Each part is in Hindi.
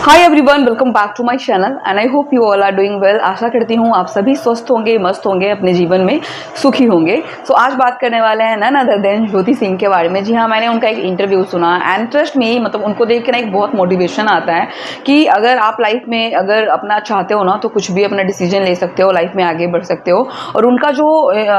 Hi everyone, welcome back to my channel and I hope you all are doing well. आशा करती हूँ आप सभी स्वस्थ होंगे, मस्त होंगे, अपने जीवन में सुखी होंगे। सो आज बात करने वाले हैं none other than Jyoti Singh के बारे में। जी हाँ, मैंने उनका एक इंटरव्यू सुना एंड ट्रस्ट मी, मतलब उनको देख के ना एक बहुत मोटिवेशन आता है कि अगर आप लाइफ में अगर अपना चाहते हो ना तो कुछ भी अपना डिसीजन ले सकते हो, लाइफ में आगे बढ़ सकते हो। और उनका जो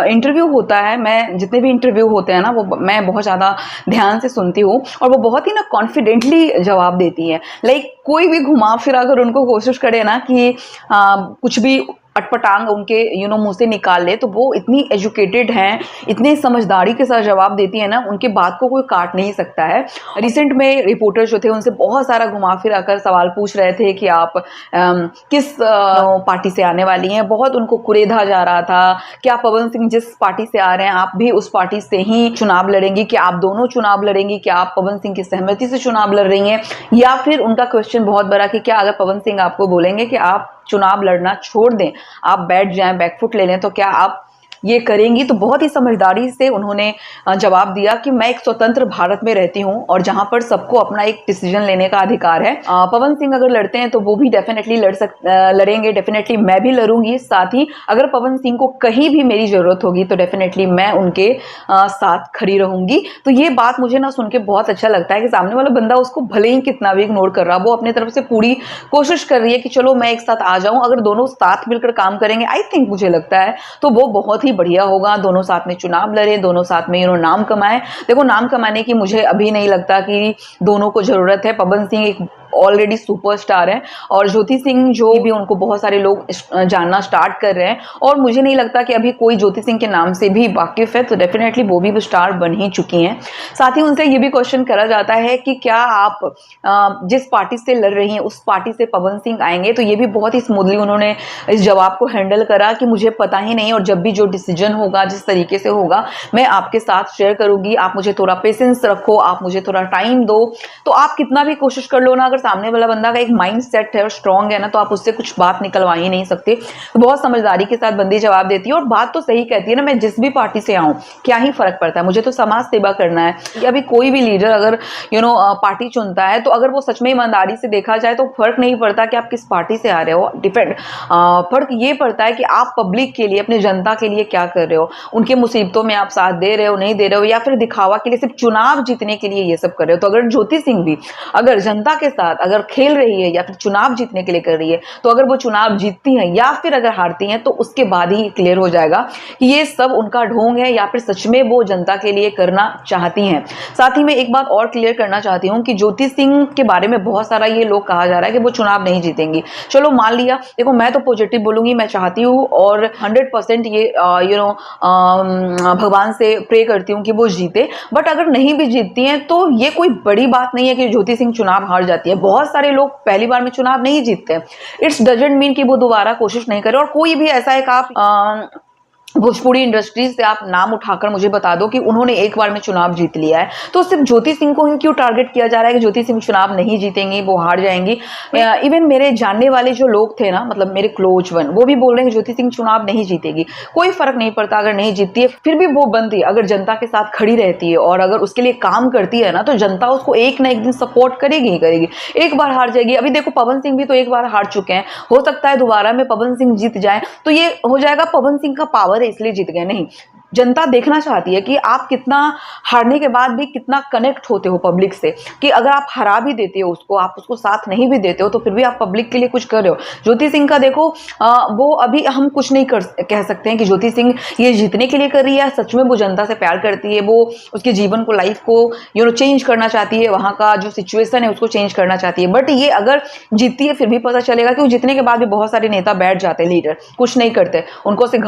इंटरव्यू होता है, मैं जितने भी इंटरव्यू होते हैं ना वो मैं बहुत ज़्यादा ध्यान से सुनती हूँ और वो बहुत ही ना कॉन्फिडेंटली जवाब देती है। लाइक कोई भी घुमा फिरा कर उनको कोशिश करे ना कि कुछ भी अटपटांग उनके मुंह से निकाल ले, तो वो इतनी एजुकेटेड हैं, इतने समझदारी के साथ जवाब देती है ना, उनके बात को कोई काट नहीं सकता है। रिसेंट में रिपोर्टर जो थे उनसे बहुत सारा घुमा फिरा कर सवाल पूछ रहे थे कि आप किस पार्टी से आने वाली हैं। बहुत उनको कुरेदा जा रहा था कि आप पवन सिंह जिस पार्टी से आ रहे हैं आप भी उस पार्टी से ही चुनाव लड़ेंगी, कि आप दोनों चुनाव लड़ेंगी, कि आप पवन सिंह की सहमति से चुनाव लड़ रही हैं, या फिर उनका क्वेश्चन बहुत बड़ा कि क्या अगर पवन सिंह आपको बोलेंगे कि आप चुनाव लड़ना छोड़ दें, आप बैठ जाएं, बैकफुट ले लें, तो क्या आप ये करेंगी। तो बहुत ही समझदारी से उन्होंने जवाब दिया कि मैं एक स्वतंत्र भारत में रहती हूं और जहां पर सबको अपना एक डिसीजन लेने का अधिकार है। पवन सिंह अगर लड़ते हैं तो वो भी डेफिनेटली लड़ेंगे, डेफिनेटली मैं भी लड़ूंगी। साथ ही अगर पवन सिंह को कहीं भी मेरी जरूरत होगी तो डेफिनेटली मैं उनके साथ खड़ी रहूंगी। तो ये बात मुझे ना सुन के बहुत अच्छा लगता है कि सामने वाला बंदा उसको भले ही कितना भी इग्नोर कर रहा, वो अपनी तरफ से पूरी कोशिश कर रही है कि चलो मैं एक साथ आ जाऊं। अगर दोनों साथ मिलकर काम करेंगे, आई थिंक मुझे लगता है तो वो बहुत ही बढ़िया होगा। दोनों साथ में चुनाव लड़े, दोनों साथ में नाम कमाए। देखो, नाम कमाने की मुझे अभी नहीं लगता कि दोनों को जरूरत है। पवन सिंह एक ऑलरेडी सुपरस्टार है और ज्योति सिंह जो भी उनको बहुत सारे लोग जानना स्टार्ट कर रहे हैं, और मुझे नहीं लगता कि अभी कोई ज्योति सिंह के नाम से भी वाकिफ है, तो डेफिनेटली वो भी स्टार बन ही चुकी हैं। साथ ही उनसे ये भी क्वेश्चन करा जाता है कि क्या आप जिस पार्टी से लड़ रही हैं उस पार्टी से पवन सिंह आएंगे। तो ये भी बहुत ही स्मूथली उन्होंने इस जवाब को हैंडल करा कि मुझे पता ही नहीं, और जब भी जो डिसीजन होगा, जिस तरीके से होगा, मैं आपके साथ शेयर करूंगी। आप मुझे थोड़ा पेशेंस रखो, आप मुझे थोड़ा टाइम दो। तो आप कितना भी कोशिश कर लो ना, अगर सामने वाला बंदा का एक माइंड सेट है और स्ट्रांग है ना, तो आप उससे कुछ बात निकलवा ही नहीं सकते। तो बहुत समझदारी के साथ बंदी जवाब देती है और बात तो सही कहती है ना। मैं जिस भी पार्टी से आऊं, क्या ही फर्क पड़ता है, मुझे तो समाज सेवा करना है। या अभी कोई भी लीडर अगर पार्टी चुनता है, तो अगर वो सच में ईमानदारी से देखा जाए तो फर्क नहीं पड़ता कि आप किस पार्टी से आ रहे हो। फर्क ये पड़ता है कि आप पब्लिक के लिए, अपने जनता के लिए क्या कर रहे हो। उनके मुसीबतों में आप साथ दे रहे हो, नहीं दे रहे हो, या फिर दिखावा के लिए, सिर्फ चुनाव जीतने के लिए ये सब कर रहे हो। तो अगर ज्योति सिंह भी अगर जनता के साथ अगर खेल रही है या फिर चुनाव जीतने के लिए कर रही है, तो अगर वो चुनाव जीतती हैं या फिर अगर हारती हैं, तो उसके बाद ही क्लियर हो जाएगा कि ये सब उनका ढोंग है या फिर सच में वो जनता के लिए करना चाहती हैं। साथ ही मैं एक बात और क्लियर करना चाहती हूँ कि ज्योति सिंह के बारे में बहुत सारा ये लोग कहा जा रहा है कि वो चुनाव नहीं जीतेंगी। चलो मान लिया, देखो मैं तो पॉजिटिव बोलूंगी, मैं चाहती हूँ और 100% ये भगवान से प्रे करती हूँ कि वो जीते। बट अगर नहीं भी जीतती हैं तो ये कोई बड़ी बात नहीं है कि ज्योति सिंह चुनाव हार जाती है। बहुत सारे लोग पहली बार में चुनाव नहीं जीतते। इट्स डजंट मीन कि वो दोबारा कोशिश नहीं करे। और कोई भी ऐसा है कि आप भोजपुरी इंडस्ट्रीज से आप नाम उठाकर मुझे बता दो कि उन्होंने एक बार में चुनाव जीत लिया है। तो सिर्फ ज्योति सिंह को ही क्यों टारगेट किया जा रहा है कि ज्योति सिंह चुनाव नहीं जीतेंगी, वो हार जाएंगी। इवन मेरे जानने वाले जो लोग थे ना, मतलब मेरे क्लोज वन, वो भी बोल रहे हैं कि ज्योति सिंह चुनाव नहीं जीतेगी। कोई फर्क नहीं पड़ता अगर नहीं जीतती है, फिर भी वो बनती अगर जनता के साथ खड़ी रहती है और अगर उसके लिए काम करती है ना, तो जनता उसको एक ना एक दिन सपोर्ट करेगी ही करेगी। एक बार हार जाएगी, अभी देखो पवन सिंह भी तो एक बार हार चुके हैं, हो सकता है दोबारा में पवन सिंह जीत जाए, तो ये हो जाएगा पवन सिंह का पावर इसलिए जीत गए। नहीं, जनता देखना चाहती है कि आप कितना हारने के बाद भी कितना कनेक्ट होते हो पब्लिक से, कि अगर आप हरा भी देते हो उसको, आप उसको साथ नहीं भी देते हो, तो फिर भी आप पब्लिक के लिए कुछ कर रहे हो। ज्योति सिंह का देखो, वो अभी हम कुछ नहीं कह सकते हैं कि ज्योति सिंह ये जीतने के लिए कर रही है। सच में वो जनता से प्यार करती है, वो उसके जीवन को, लाइफ को चेंज करना चाहती है, वहां का जो सिचुएशन है उसको चेंज करना चाहती है। बट ये अगर जीतती है फिर भी पता चलेगा कि वो जीतने के बाद भी बहुत सारे नेता बैठ जाते हैं, लीडर कुछ नहीं करते, उनको सिर्फ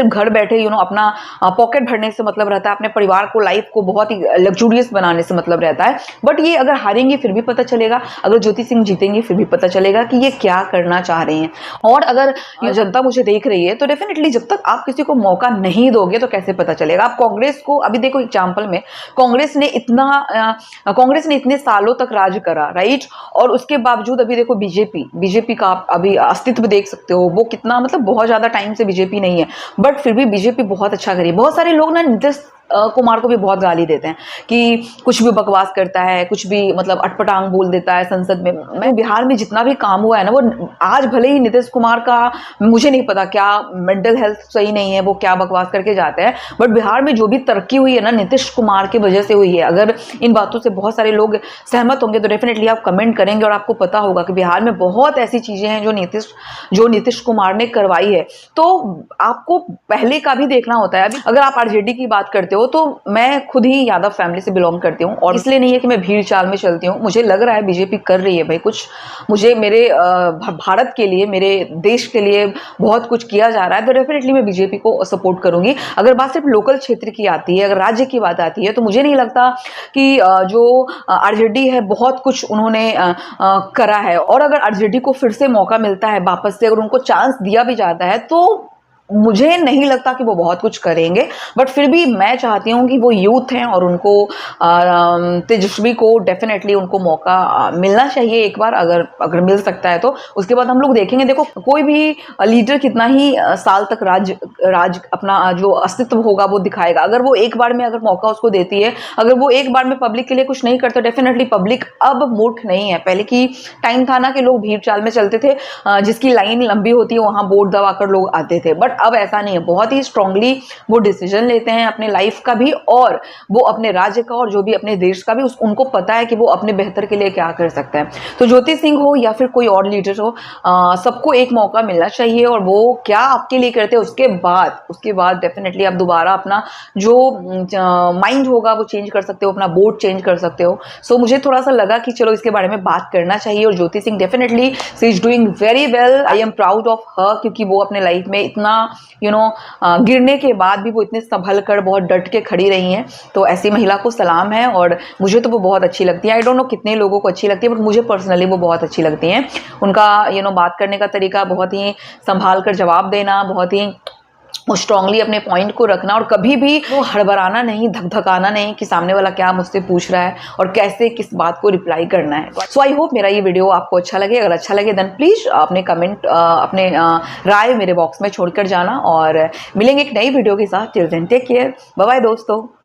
घर बैठे अपना पॉकेट भरने से मतलब रहता है, अपने परिवार को, लाइफ को बहुत ही लग्जूरियस बनाने से मतलब रहता है। बट ये अगर हारेंगे फिर भी पता चलेगा, अगर ज्योति सिंह जीतेंगे फिर भी पता चलेगा कि ये क्या करना चाह रहे हैं। और अगर जनता मुझे देख रही है तो डेफिनेटली जब तक आप किसी को मौका नहीं दोगे तो कैसे पता चलेगा। आप कांग्रेस को अभी देखो, एग्जाम्पल में कांग्रेस ने इतने सालों तक राज करा, राइट, और उसके बावजूद अभी देखो बीजेपी का आप अभी अस्तित्व देख सकते हो, वो कितना, मतलब बहुत ज्यादा टाइम से बीजेपी नहीं है, बट फिर भी बीजेपी बहुत अच्छा करी। बहुत सारे लोग ना कुमार को भी बहुत गाली देते हैं कि कुछ भी बकवास करता है, कुछ भी मतलब अटपटांग बोल देता है संसद में। मैं बिहार में जितना भी काम हुआ है ना, वो आज भले ही नीतीश कुमार का मुझे नहीं पता क्या मेंटल हेल्थ सही नहीं है, वो क्या बकवास करके जाते हैं, बट बिहार में जो भी तरक्की हुई है ना नीतीश कुमार की वजह से हुई है। अगर इन बातों से बहुत सारे लोग सहमत होंगे तो डेफिनेटली आप कमेंट करेंगे और आपको पता होगा कि बिहार में बहुत ऐसी चीजें हैं जो नीतीश कुमार ने करवाई है। तो आपको पहले का भी देखना होता है। अभी अगर आप आरजेडी की बात करते हो तो मैं खुद ही यादव फैमिली से बिलोंग करती हूँ, और इसलिए नहीं है कि मैं भीड़ चाल में चलती हूँ। मुझे लग रहा है बीजेपी कर रही है भाई कुछ, मुझे मेरे भारत के लिए, मेरे देश के लिए बहुत कुछ किया जा रहा है, तो डेफिनेटली मैं बीजेपी को सपोर्ट करूंगी। अगर बात सिर्फ लोकल क्षेत्र की आती है, अगर राज्य की बात आती है, तो मुझे नहीं लगता कि जो आरजेडी है बहुत कुछ उन्होंने करा है। और अगर आरजेडी को फिर से मौका मिलता है वापस से, अगर उनको चांस दिया भी जाता है, तो मुझे नहीं लगता कि वो बहुत कुछ करेंगे। बट फिर भी मैं चाहती हूँ कि वो यूथ हैं और उनको तेजस्वी को डेफिनेटली उनको मौका मिलना चाहिए एक बार, अगर मिल सकता है तो उसके बाद हम लोग देखेंगे। देखो कोई भी लीडर कितना ही साल तक राज अपना जो अस्तित्व होगा वो दिखाएगा। अगर वो एक बार में अगर मौका उसको देती है, अगर वो एक बार में पब्लिक के लिए कुछ नहीं करता, डेफिनेटली पब्लिक अब मूर्ख नहीं है। पहले की टाइम था ना कि लोग भीड़ चाल में चलते थे, जिसकी लाइन लंबी होती है वहां वोट दबाकर लोग आते थे, बट अब ऐसा नहीं है। बहुत ही स्ट्रांगली वो डिसीजन लेते हैं अपने लाइफ का भी, और वो अपने राज्य का और जो भी अपने देश का भी, उनको पता है कि वो अपने बेहतर के लिए क्या कर सकते हैं। तो ज्योति सिंह हो या फिर कोई और लीडर हो, सबको एक मौका मिलना चाहिए, और वो क्या आपके लिए करते हैं उसके बाद डेफिनेटली आप दोबारा अपना जो माइंड होगा वो चेंज कर सकते हो, अपना बोर्ड चेंज कर सकते हो। सो मुझे थोड़ा सा लगा कि चलो इसके बारे में बात करना चाहिए। और Jyoti Singh definitely she is doing very well, I am proud of her, क्योंकि वो अपने लाइफ में इतना गिरने के बाद भी वो इतने संभल कर बहुत डट के खड़ी रही हैं। तो ऐसी महिला को सलाम है, और मुझे तो वो बहुत अच्छी लगती है। आई डोंट नो कितने लोगों को अच्छी लगती है, बट मुझे पर्सनली वो बहुत अच्छी लगती हैं। उनका बात करने का तरीका, बहुत ही संभाल कर जवाब देना, बहुत ही स्ट्रांगली अपने पॉइंट को रखना, और कभी भी वो हड़बड़ाना नहीं, धकधकाना नहीं कि सामने वाला क्या मुझसे पूछ रहा है और कैसे किस बात को रिप्लाई करना है। सो आई होप मेरा ये वीडियो आपको अच्छा लगे। अगर अच्छा लगे देन प्लीज अपने कमेंट, अपने राय मेरे बॉक्स में छोड़कर जाना, और मिलेंगे एक नई वीडियो के साथ। Till then take care, bye bye दोस्तों।